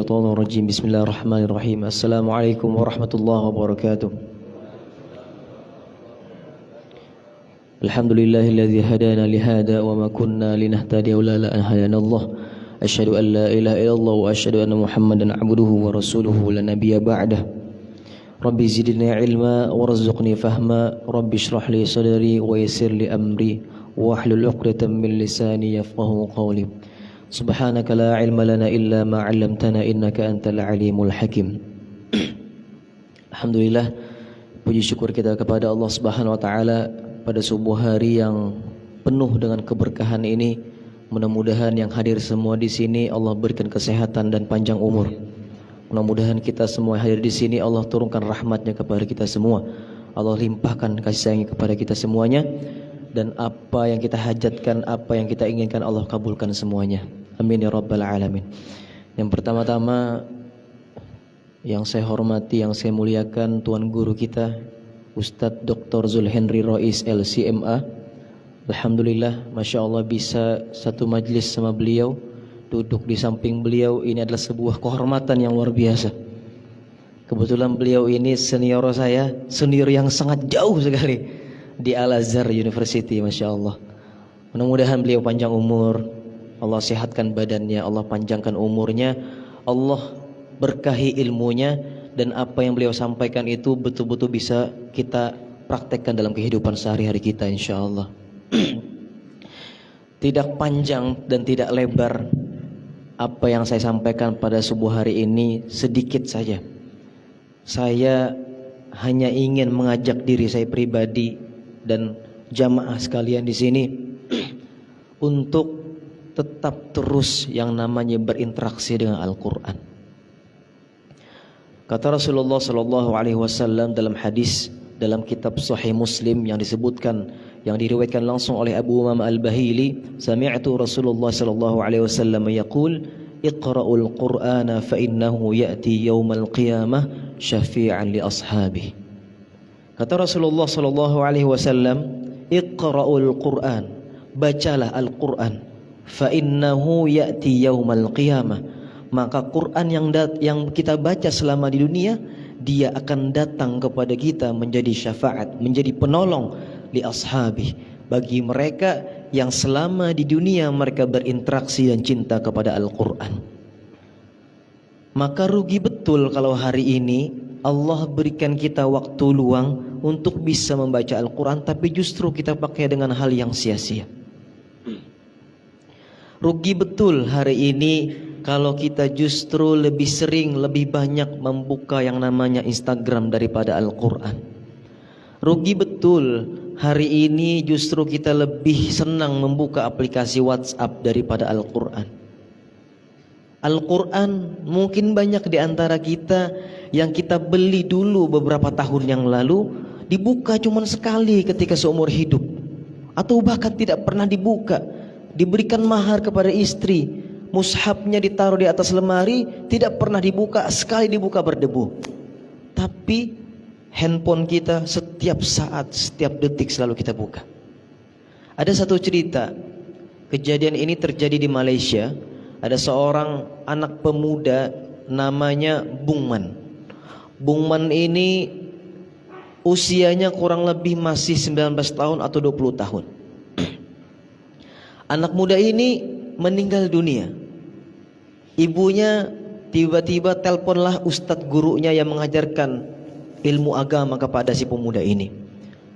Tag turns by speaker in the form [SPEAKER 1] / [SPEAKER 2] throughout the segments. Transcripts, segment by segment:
[SPEAKER 1] الشيطان الرجيم بسم الله الرحمن الرحيم السلام عليكم ورحمة الله وبركاته الحمد لله الذي هدانا لهذا وما كنا لنهتدي لولا أن هدانا الله أشهد أن لا إله إلا الله وأشهد أن محمدا عبده ورسوله لا نبي بعده ربي زدني علما وارزقني فهما ربي اشرح لي صدري ويسر لي أمري واحلل عقدة من لساني يفقهوا قولي سبحانك لا علم لنا إلا ما علمتنا إنك أنت العليم الحكيم. Alhamdulillah, puji syukur kita kepada Allah Subhanahu wa taala pada sebuah hari yang penuh dengan keberkahan ini. Mudah-mudahan yang hadir semua di sini Allah berikan kesehatan dan panjang umur. Mudah-mudahan kita semua hadir di sini Allah turunkan rahmatnya kepada kita semua. Allah limpahkan kasih sayangnya kepada kita semuanya. Dan apa yang kita hajatkan, apa yang kita inginkan Allah kabulkan semuanya. Amin ya rabbal alamin. Yang pertama-tama yang saya hormati, yang saya muliakan Tuan Guru kita Ustadz Dr. Zulhenry Rois LCMA. Alhamdulillah, Masya Allah bisa satu majlis sama beliau, duduk di samping beliau. Ini adalah sebuah kehormatan yang luar biasa. Kebetulan beliau ini senior saya, senior yang sangat jauh sekali di Al-Azhar University, Masya Allah. Mudah-mudahan beliau panjang umur, Allah sehatkan badannya, Allah panjangkan umurnya, Allah berkahi ilmunya, dan apa yang beliau sampaikan itu betul-betul bisa kita praktekkan dalam kehidupan sehari-hari kita, insya Allah. Tidak panjang dan tidak lebar apa yang saya sampaikan pada subuh hari ini, sedikit saja. Saya hanya ingin mengajak diri saya pribadi dan jamaah sekalian di sini untuk tetap terus yang namanya berinteraksi dengan Al-Quran. Kata Rasulullah sallallahu alaihi wasallam dalam hadis dalam kitab Sahih Muslim yang disebutkan, yang diriwayatkan langsung oleh Abu Umamah Al-Bahili, sami'tu Rasulullah sallallahu alaihi wasallam yaqul iqra'ul Qur'ana fa innahu ya'ti yaumal qiyamah syafi'an li ashabihi. Kata Rasulullah sallallahu alaihi wasallam, iqra'ul Qur'an, bacalah Al-Qur'an, fa innahu ya'ti yaumal qiyamah, maka Quran yang kita baca selama di dunia, dia akan datang kepada kita menjadi syafaat, menjadi penolong li ashabi, bagi mereka yang selama di dunia mereka berinteraksi dan cinta kepada Al-Qur'an. Maka rugi betul kalau hari ini Allah berikan kita waktu luang untuk bisa membaca Al-Quran, tapi justru kita pakai dengan hal yang sia-sia. Rugi betul hari ini kalau kita justru lebih sering, lebih banyak membuka yang namanya Instagram daripada Al-Quran. Rugi betul hari ini justru kita lebih senang membuka aplikasi WhatsApp daripada Al-Quran. Al-Quran mungkin banyak di antara kita yang kita beli dulu beberapa tahun yang lalu, dibuka cuma sekali ketika seumur hidup, atau bahkan tidak pernah dibuka, diberikan mahar kepada istri, mushafnya ditaruh di atas lemari, tidak pernah dibuka, sekali dibuka berdebu. Tapi handphone kita setiap saat, setiap detik selalu kita buka. Ada satu cerita, kejadian ini terjadi di Malaysia. Ada seorang anak pemuda namanya Bung Man. Bung Man ini usianya kurang lebih masih 19 tahun atau 20 tahun. Anak muda ini meninggal dunia. Ibunya tiba-tiba teleponlah ustadz gurunya yang mengajarkan ilmu agama kepada si pemuda ini.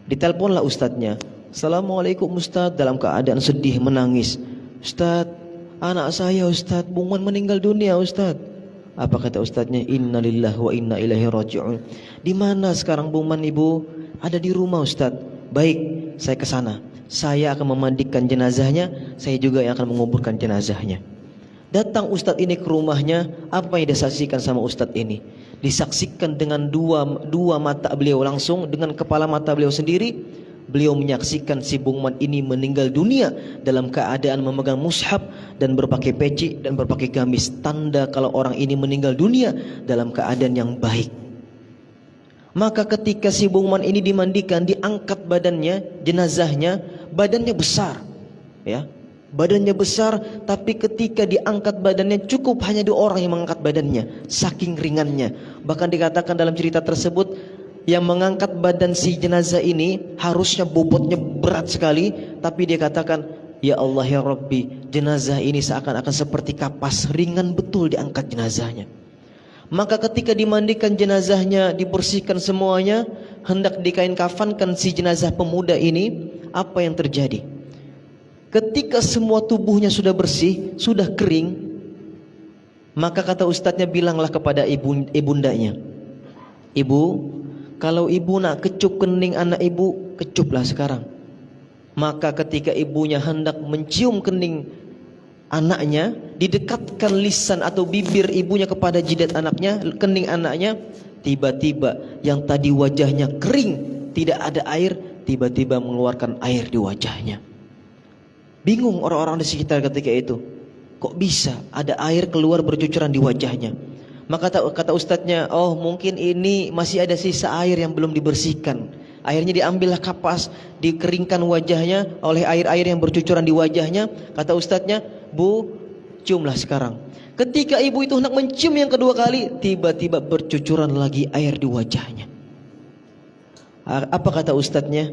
[SPEAKER 1] Diteleponlah ustadznya. Assalamualaikum ustadz, dalam keadaan sedih menangis. Ustadz, anak saya ustadz, Bung Man meninggal dunia ustadz. Apa kata ustadznya? Innalillahi wa inna ilaihi raji'un. Di mana sekarang Bung Man ibu? Ada di rumah ustadz. Baik, saya ke sana. Saya akan memandikan jenazahnya, saya juga yang akan menguburkan jenazahnya. Datang ustadz ini ke rumahnya. Apa yang disaksikan sama ustadz ini? Disaksikan dengan dua mata beliau langsung, dengan kepala mata beliau sendiri. Beliau menyaksikan si Bung Man ini meninggal dunia dalam keadaan memegang mushaf dan berpakai peci dan berpakai gamis, tanda kalau orang ini meninggal dunia dalam keadaan yang baik. Maka ketika si Bung Man ini dimandikan, diangkat badannya, jenazahnya, badannya besar, ya, Badannya besar, tapi ketika diangkat badannya cukup hanya 2 orang yang mengangkat badannya, saking ringannya. Bahkan dikatakan dalam cerita tersebut, yang mengangkat badan si jenazah ini harusnya bobotnya berat sekali, tapi dia katakan, ya Allah ya Rabbi, jenazah ini seakan-akan seperti kapas, ringan betul diangkat jenazahnya. Maka ketika dimandikan jenazahnya, dibersihkan semuanya, hendak dikain kafankan si jenazah pemuda ini, apa yang terjadi? Ketika semua tubuhnya sudah bersih, sudah kering, maka kata ustadznya, bilanglah kepada ibundanya, ibu, kalau ibu nak kecup kening anak ibu, kecuplah sekarang. Maka ketika ibunya hendak mencium kening anaknya, didekatkan lisan atau bibir ibunya kepada jidat anaknya, kening anaknya, tiba-tiba yang tadi wajahnya kering, tidak ada air, tiba-tiba mengeluarkan air di wajahnya. Bingung orang-orang di sekitar ketika itu, kok bisa ada air keluar bercucuran di wajahnya. Maka kata ustadznya, oh mungkin ini masih ada sisa air yang belum dibersihkan. Akhirnya diambillah kapas, dikeringkan wajahnya oleh air-air yang bercucuran di wajahnya. Kata ustadznya, bu, ciumlah sekarang. Ketika ibu itu hendak mencium yang kedua kali, tiba-tiba bercucuran lagi air di wajahnya. Apa kata ustadznya?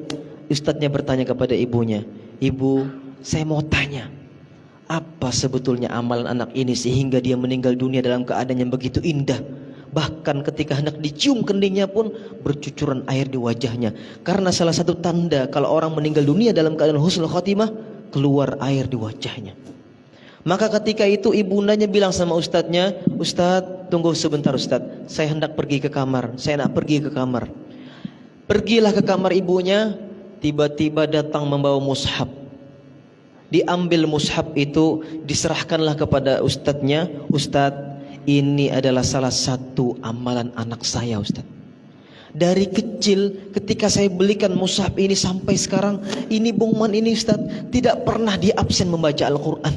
[SPEAKER 1] Ustadznya bertanya kepada ibunya, ibu, saya mau tanya, apa sebetulnya amalan anak ini sehingga dia meninggal dunia dalam keadaan yang begitu indah? Bahkan ketika hendak dicium keningnya pun bercucuran air di wajahnya. Karena salah satu tanda kalau orang meninggal dunia dalam keadaan husnul khotimah, keluar air di wajahnya. Maka ketika itu ibundanya bilang sama ustadznya, Ustadz, tunggu sebentar Ustadz, saya hendak pergi ke kamar, saya nak pergi ke kamar. Pergilah ke kamar ibunya, tiba-tiba datang membawa mushaf. Diambil mushaf itu, diserahkanlah kepada ustadznya. Ustadz, ini adalah salah satu amalan anak saya Ustadz. Dari kecil ketika saya belikan mushaf ini sampai sekarang, ini Bungman ini Ustadz tidak pernah dia absen membaca Al-Quran.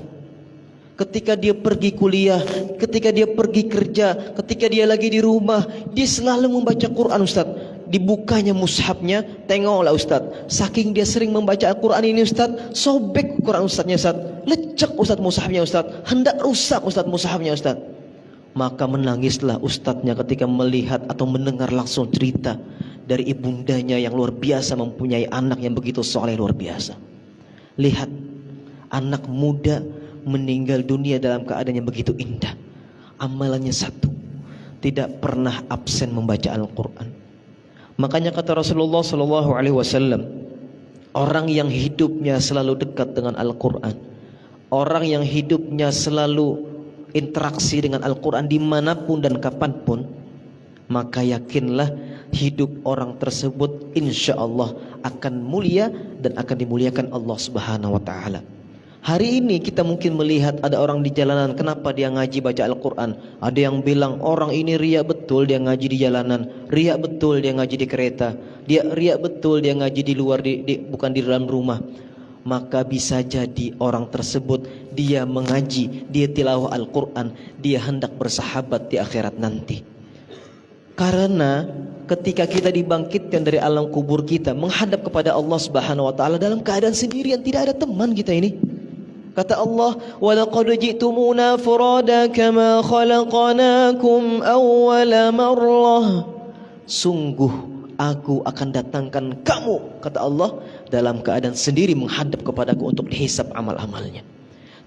[SPEAKER 1] Ketika dia pergi kuliah, ketika dia pergi kerja, ketika dia lagi di rumah, dia selalu membaca Quran Ustadz. Dibukanya mushafnya, tengoklah Ustadz, saking dia sering membaca Al-Quran ini Ustadz, sobek Quran Ustadznya Ustadz, lecek Ustadz mushafnya Ustadz, hendak rusak Ustadz mushafnya Ustadz. Maka menangislah ustadznya ketika melihat atau mendengar langsung cerita dari ibundanya yang luar biasa, mempunyai anak yang begitu soleh luar biasa. Lihat, anak muda meninggal dunia dalam keadaan yang begitu indah. Amalannya satu, tidak pernah absen membaca Al-Quran. Makanya kata Rasulullah SAW, orang yang hidupnya selalu dekat dengan Al-Quran, orang yang hidupnya selalu interaksi dengan Al-Quran dimanapun dan kapanpun, maka yakinlah hidup orang tersebut insya Allah akan mulia dan akan dimuliakan Allah Subhanahu wa Ta'ala. Hari ini kita mungkin melihat ada orang di jalanan, kenapa dia ngaji baca Al-Quran? Ada yang bilang orang ini riak betul dia ngaji di jalanan, riak betul dia ngaji di kereta, dia riak betul dia ngaji di luar, bukan di dalam rumah. Maka bisa jadi orang tersebut dia mengaji, dia tilawah Al-Quran, dia hendak bersahabat di akhirat nanti. Karena ketika kita dibangkitkan dari alam kubur kita menghadap kepada Allah Subhanahu wa Ta'ala dalam keadaan sendirian, tidak ada teman kita ini. Kata Allah, وَلَقَدْ جِئْتُمُونَا فُرَادًا كَمَا خَلَقْنَاكُمْ أَوَّلَ مَرَّةٍ. Sungguh aku akan datangkan kamu, kata Allah, dalam keadaan sendiri menghadap kepadaku untuk dihisap amal-amalnya.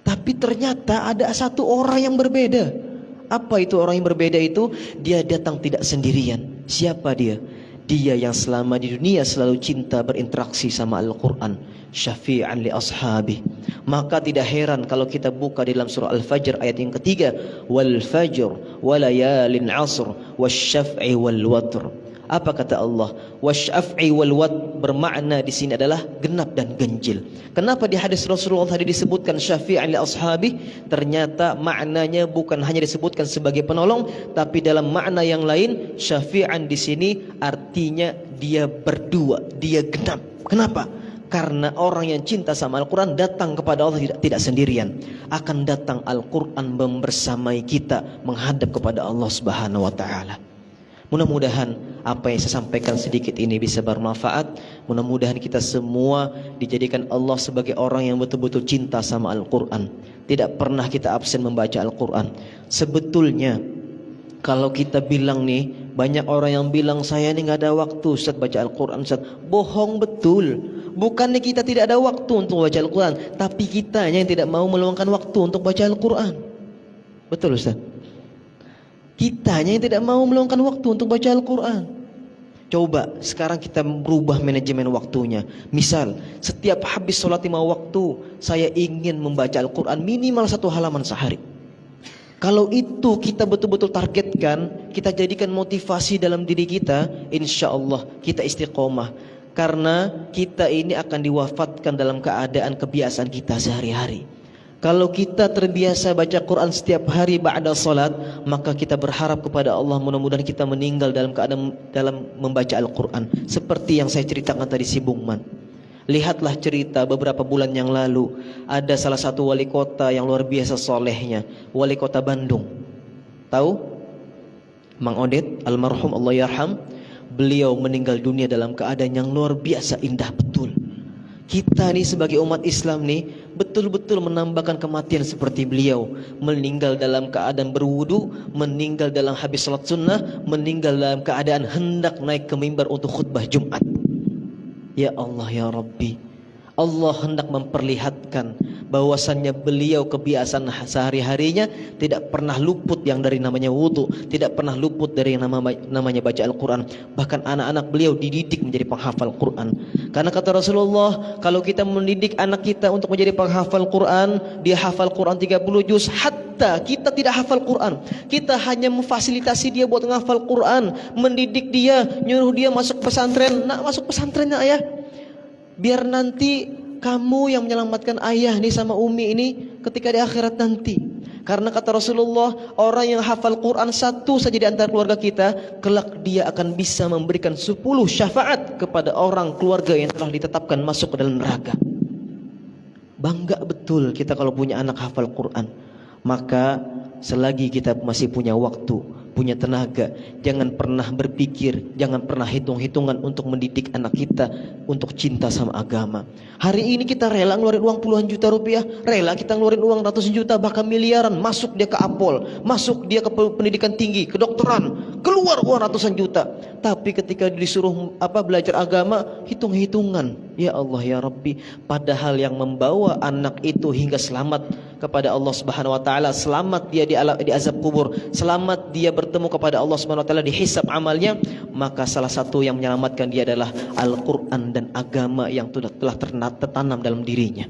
[SPEAKER 1] Tapi ternyata ada satu orang yang berbeda. Apa itu orang yang berbeda itu? Dia datang tidak sendirian. Siapa dia? Dia yang selama di dunia selalu cinta berinteraksi sama Al-Quran, syafi'an li ashabi. Maka tidak heran kalau kita buka di dalam surah Al-Fajr ayat yang ketiga, wal fajr walayalin asr wasyaf'i wal watr. Apa kata Allah? Wasyaf'i wal watr bermakna di sini adalah genap dan ganjil. Kenapa di hadis Rasulullah tadi disebutkan syafi'an li ashabi? Ternyata maknanya bukan hanya disebutkan sebagai penolong, tapi dalam makna yang lain syafi'an di sini artinya dia berdua, dia genap. Kenapa? Karena orang yang cinta sama Al-Quran datang kepada Allah tidak sendirian. Akan datang Al-Quran membersamai kita menghadap kepada Allah Subhanahu wa Ta'ala. Mudah-mudahan apa yang saya sampaikan sedikit ini bisa bermanfaat. Mudah-mudahan kita semua dijadikan Allah sebagai orang yang betul-betul cinta sama Al-Quran. Tidak pernah kita absen membaca Al-Quran. Sebetulnya kalau kita bilang nih, banyak orang yang bilang saya ini nggak ada waktu Ustaz baca Al-Quran Ustaz. Bohong betul. Bukannya kita tidak ada waktu untuk baca Al-Quran, tapi kitanya yang tidak mau meluangkan waktu untuk baca Al-Quran. Betul Ustaz? Kitanya yang tidak mau meluangkan waktu untuk baca Al-Quran. Coba sekarang kita berubah manajemen waktunya. Misal setiap habis sholat 5 waktu saya ingin membaca Al-Quran minimal 1 halaman sehari. Kalau itu kita betul-betul targetkan, kita jadikan motivasi dalam diri kita, insya Allah kita istiqomah. Karena kita ini akan diwafatkan dalam keadaan kebiasaan kita sehari-hari. Kalau kita terbiasa baca Quran setiap hari ba'da salat, maka kita berharap kepada Allah mudah-mudahan kita meninggal dalam keadaan membaca Al-Quran. Seperti yang saya ceritakan tadi si Bungman. Lihatlah cerita beberapa bulan yang lalu, ada salah satu wali kota yang luar biasa solehnya, wali kota Bandung. Tahu? Mang Odet almarhum Allah yarham. Beliau meninggal dunia dalam keadaan yang luar biasa indah betul. Kita nih sebagai umat Islam nih betul-betul menambahkan kematian seperti beliau. Meninggal dalam keadaan berwudu, meninggal dalam habis salat sunnah, meninggal dalam keadaan hendak naik ke mimbar untuk khutbah Jumat. Ya Allah ya Rabbi, Allah hendak memperlihatkan bahwasannya beliau kebiasaan sehari-harinya tidak pernah luput yang dari namanya wudu, tidak pernah luput dari yang namanya baca Al-Quran. Bahkan anak-anak beliau dididik menjadi penghafal Quran. Karena kata Rasulullah, kalau kita mendidik anak kita untuk menjadi penghafal Quran, dia hafal Quran 30 juz, hatta kita tidak hafal Quran, kita hanya memfasilitasi dia buat menghafal Quran, mendidik dia, nyuruh dia masuk pesantren. Nak masuk pesantrennya ayah, biar nanti kamu yang menyelamatkan ayah nih sama umi ini ketika di akhirat nanti. Karena kata Rasulullah, orang yang hafal Quran satu saja di antara keluarga kita, kelak dia akan bisa memberikan 10 syafaat kepada orang keluarga yang telah ditetapkan masuk ke dalam neraka. Bangga betul kita kalau punya anak hafal Quran. Maka selagi kita masih punya waktu, punya tenaga, jangan pernah berpikir, jangan pernah hitung-hitungan untuk mendidik anak kita untuk cinta sama agama. Hari ini kita rela ngeluarin uang puluhan juta rupiah, rela kita ngeluarin uang ratusan juta, bahkan miliaran, masuk dia ke Apol, masuk dia ke pendidikan tinggi, kedokteran, keluar uang ratusan juta. Tapi ketika disuruh belajar agama, hitung-hitungan. Ya Allah ya Rabbi, padahal yang membawa anak itu hingga selamat kepada Allah Subhanahu wa taala, selamat dia di azab kubur, selamat dia bertemu kepada Allah Subhanahu wa taala dihisab amalnya, maka salah satu yang menyelamatkan dia adalah Al-Quran dan agama yang telah tertanam dalam dirinya.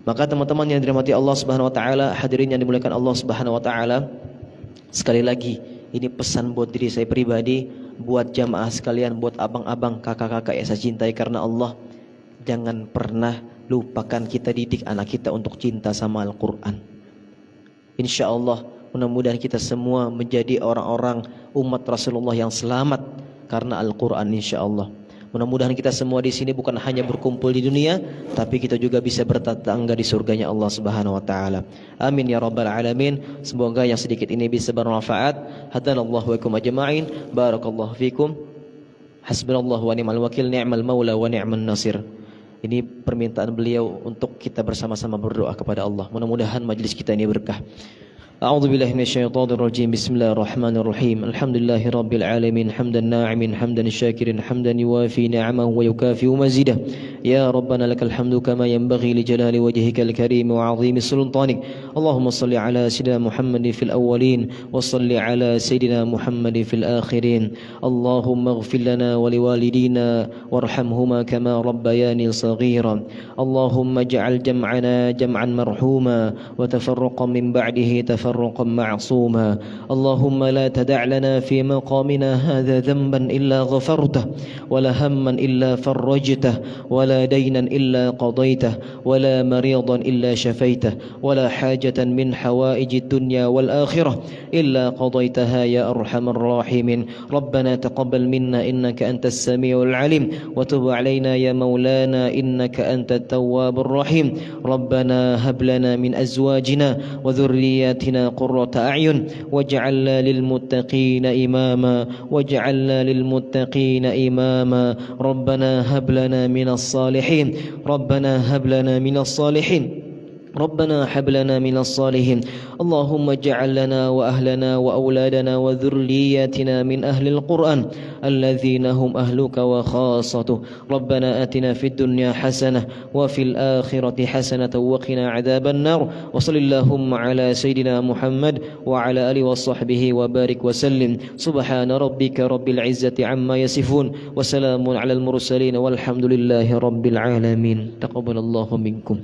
[SPEAKER 1] Maka teman-teman yang dirahmati Allah Subhanahu wa taala, hadirin yang dimuliakan Allah Subhanahu wa taala, sekali lagi ini pesan buat diri saya pribadi, buat jamaah sekalian, buat abang-abang, kakak-kakak yang saya cintai karena Allah, jangan pernah lupakan kita didik anak kita untuk cinta sama Al-Quran. Insya Allah mudah-mudahan kita semua menjadi orang-orang umat Rasulullah yang selamat karena Al-Quran insya Allah. Mudah-mudahan kita semua di sini bukan hanya berkumpul di dunia, tapi kita juga bisa bertetangga di surganya Allah Subhanahu wa taala. Amin ya rabbal alamin. Semoga yang sedikit ini bisa bermanfaat. Hadanallahu wa ikum ajma'in. Barakallahu fikum. Hasbunallahu wa ni'mal wakil, ni'mal maula wa ni'man nasir. Ini permintaan beliau untuk kita bersama-sama berdoa kepada Allah. Mudah-mudahan majlis kita ini berkah. أعوذ بالله من الشيطان الرجيم بسم الله الرحمن الرحيم الحمد لله رب العالمين حمدا ناعم حمدا شاكرا حمدا يوافي نعمه ويكافئ مزيده يا ربنا لك الحمد كما ينبغي لجلال وجهك الكريم وعظيم سلطانك اللهم صل على سيدنا محمد في الأولين وصل على سيدنا محمد في الآخرين اللهم اغفر لنا ولوالدينا وارحمهما كما ربياني صغيرا اللهم اجعل جمعنا جمعا مرحوما وتفرقا من بعده تفرقا معصوما اللهم لا تدع لنا في مقامنا هذا ذنبا إلا غفرته ولا هما إلا فرجته ولا دينا إلا قضيته ولا مريضا إلا شفيته ولا حاجة من حوائج الدنيا والآخرة إلا قضيتها يا أرحم الراحمين ربنا تقبل منا إنك أنت السميع العليم وتب علينا يا مولانا إنك أنت التواب الرحيم ربنا هب لنا من أزواجنا وذرياتنا لنا قرة أعين واجعلنا للمتقين إماما واجعلنا للمتقين إماما ربنا هب لنا من الصالحين ربنا هب لنا من الصالحين ربنا هب لنا من الصالحين اللهم اجعل لنا وأهلنا وأولادنا وذرياتنا من أهل القرآن الذين هم أهلك وخاصته ربنا آتنا في الدنيا حسنة وفي الآخرة حسنة وقنا عذاب النار وصل اللهم على سيدنا محمد وعلى آله وصحبه وبارك وسلم سبحان ربك رب العزة عما يصفون وسلام على المرسلين والحمد لله رب العالمين تقبل الله منكم